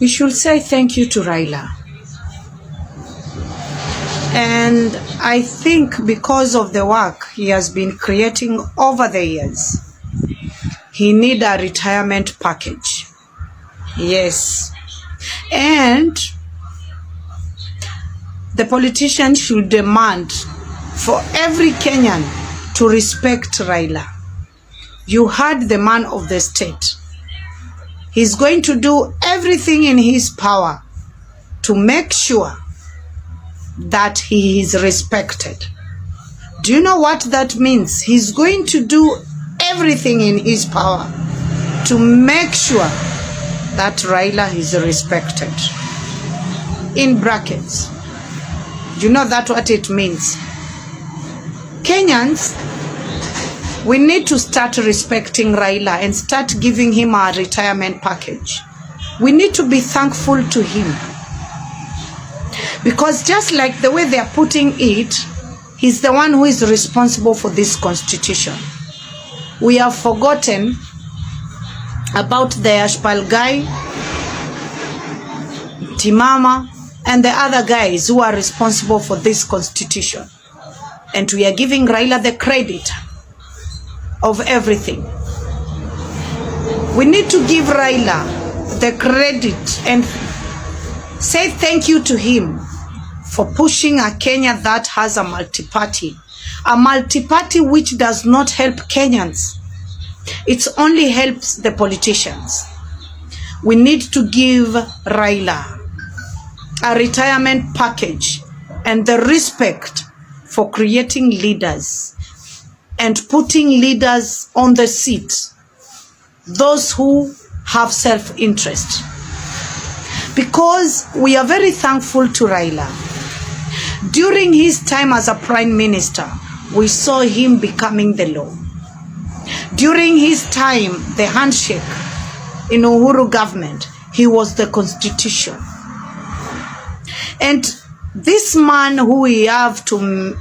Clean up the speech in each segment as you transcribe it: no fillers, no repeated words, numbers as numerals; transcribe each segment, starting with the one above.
we should say thank you to Raila. And I think because of the work he has been creating over the years, he needs a retirement package. Yes. And the politicians should demand for every Kenyan to respect Raila. You heard the man of the state. He's going to do everything in his power to make sure that he is respected. Do you know what that means? He's going to do everything in his power to make sure that Raila is respected. In brackets. Do you know that what it means? Kenyans, we need to start respecting Raila and start giving him a retirement package. We need to be thankful to him. Because just like the way they are putting it, he's the one who is responsible for this constitution. We have forgotten about the Ashpal guy, Timama, and the other guys who are responsible for this constitution. And we are giving Raila the credit of everything. We need to give Raila the credit and say thank you to him for pushing a Kenya that has a multi-party which does not help Kenyans. It only helps the politicians. We need to give Raila a retirement package and the respect for creating leaders and putting leaders on the seat, those who have self-interest. Because we are very thankful to Raila. During his time as a prime minister, we saw him becoming the law. During his time, the handshake in Uhuru government, he was the constitution. And this man who we have to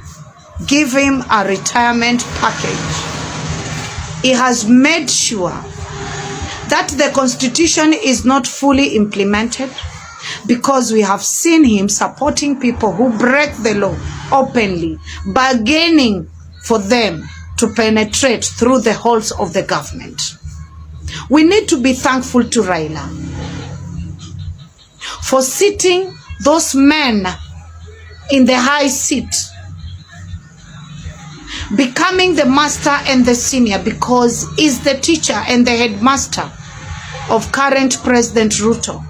give him a retirement package, he has made sure that the constitution is not fully implemented, because we have seen him supporting people who break the law openly, bargaining for them to penetrate through the halls of the government. We need to be thankful to Raila for sitting those men in the high seat, becoming the master and the senior, because he's the teacher and the headmaster of current President Ruto.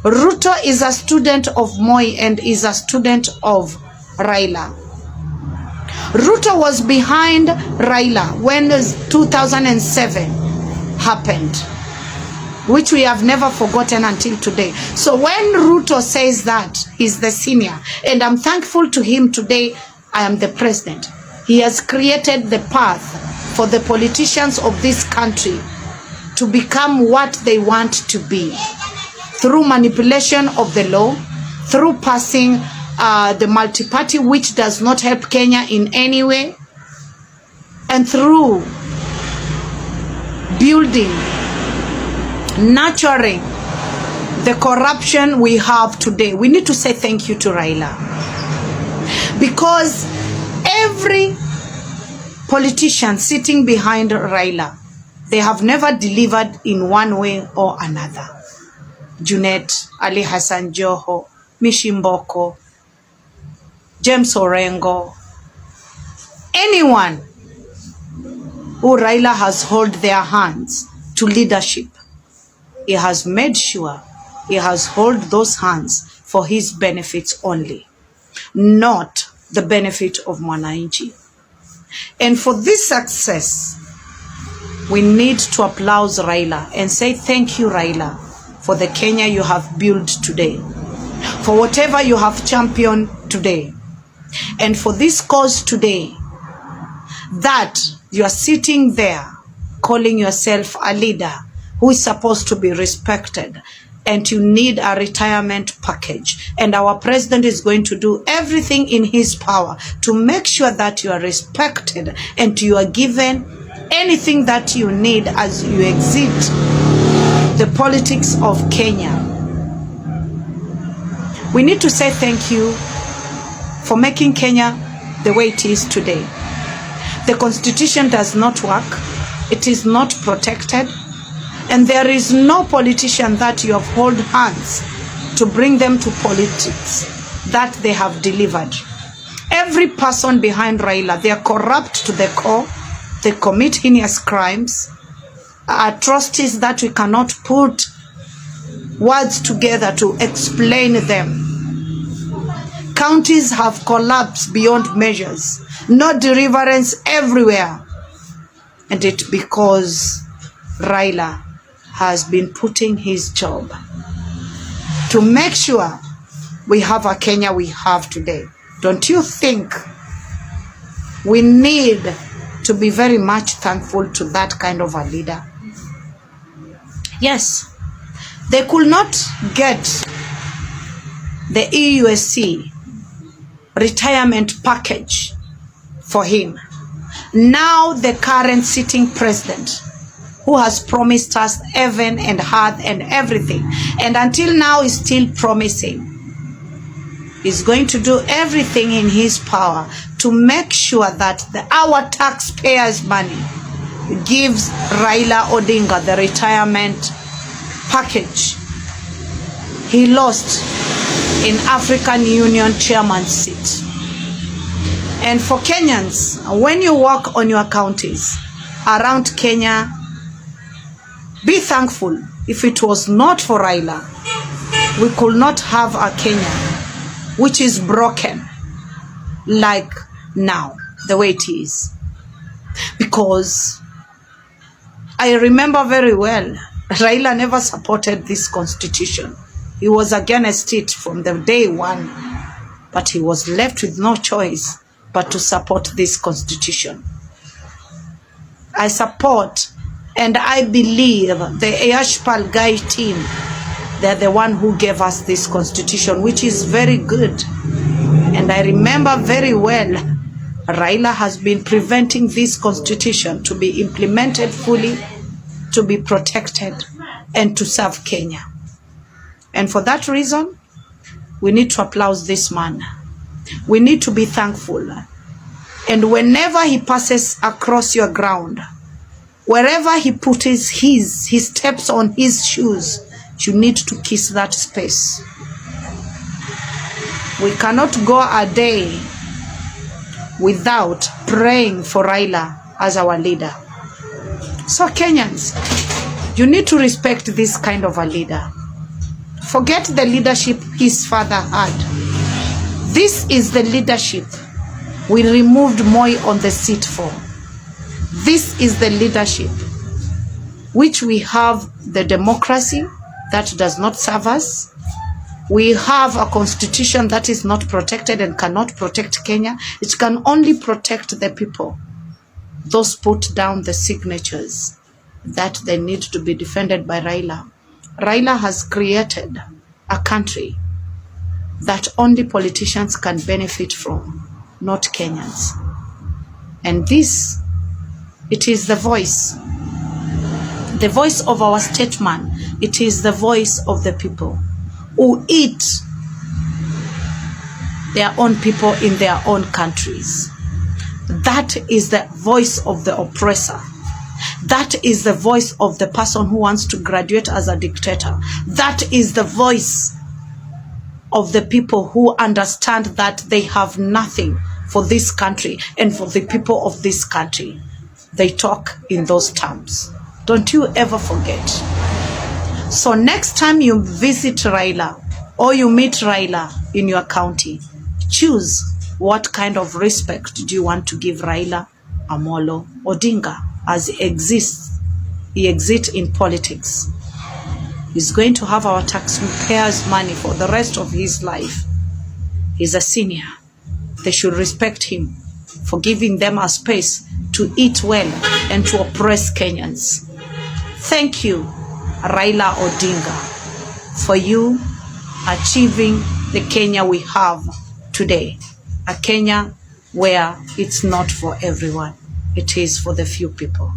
Ruto is a student of Moi and is a student of Raila. Ruto was behind Raila when 2007 happened, which we have never forgotten until today. So when Ruto says that he's the senior, and I'm thankful to him today, I am the president. He has created the path for the politicians of this country to become what they want to be, through manipulation of the law, through passing the multi-party which does not help Kenya in any way, and through building, nurturing the corruption we have today. We need to say thank you to Raila, because every politician sitting behind Raila, they have never delivered in one way or another. Junet, Ali Hassan Joho, Mishimboko, James Orengo, anyone who Raila has held their hands to leadership, he has made sure he has held those hands for his benefits only, not the benefit of Mwananchi. And for this success, we need to applaud Raila and say thank you, Raila, for the Kenya you have built today, for whatever you have championed today, and for this cause today, that you are sitting there calling yourself a leader who is supposed to be respected, and you need a retirement package. And our president is going to do everything in his power to make sure that you are respected and you are given anything that you need as you exit the politics of Kenya. We need to say thank you for making Kenya the way it is today. The constitution does not work. It is not protected. And there is no politician that you have held hands to bring them to politics that they have delivered. Every person behind Raila, they are corrupt to the core. They commit heinous crimes, atrocities that we cannot put words together to explain them. Counties have collapsed beyond measures. No deliverance everywhere. And it's because Raila has been putting his job to make sure we have a Kenya we have today. Don't you think we need to be very much thankful to that kind of a leader? Yes, they could not get the EUSC retirement package for him. Now the current sitting president, who has promised us heaven and earth and everything, and until now is still promising, is going to do everything in his power to make sure that our taxpayers' money gives Raila Odinga the retirement package he lost in African Union chairman's seat. And for Kenyans, when you walk on your counties around Kenya, be thankful. If it was not for Raila, we could not have a Kenya which is broken like now, the way it is. Because I remember very well, Raila never supported this constitution. He was against it from the day one, but he was left with no choice but to support this constitution. I support and I believe the Ayashpal Guy team, they're the one who gave us this constitution, which is very good. And I remember very well, Raila has been preventing this constitution to be implemented fully, to be protected, and to serve Kenya. And for that reason, we need to applaud this man. We need to be thankful. And whenever he passes across your ground, wherever he puts he steps on his shoes, you need to kiss that space. We cannot go a day without praying for Raila as our leader. So Kenyans, you need to respect this kind of a leader. Forget the leadership his father had. This is the leadership we removed Moi on the seat for. This is the leadership which we have the democracy that does not serve us. We have a constitution that is not protected and cannot protect Kenya. It can only protect the people. Those put down the signatures that they need to be defended by Raila. Raila has created a country that only politicians can benefit from, not Kenyans. And this, it is the voice of our statesman. It is the voice of the people who eat their own people in their own countries. That is the voice of the oppressor. That is the voice of the person who wants to graduate as a dictator. That is the voice of the people who understand that they have nothing for this country and for the people of this country. They talk in those terms. Don't you ever forget. So next time you visit Raila or you meet Raila in your county, choose what kind of respect do you want to give Raila Amolo Odinga as he exists in politics. He's going to have our taxpayers' money for the rest of his life. He's a senior. They should respect him for giving them a space to eat well and to oppress Kenyans. Thank you, Raila Odinga, for you achieving the Kenya we have today. A Kenya where it's not for everyone. It is for the few people.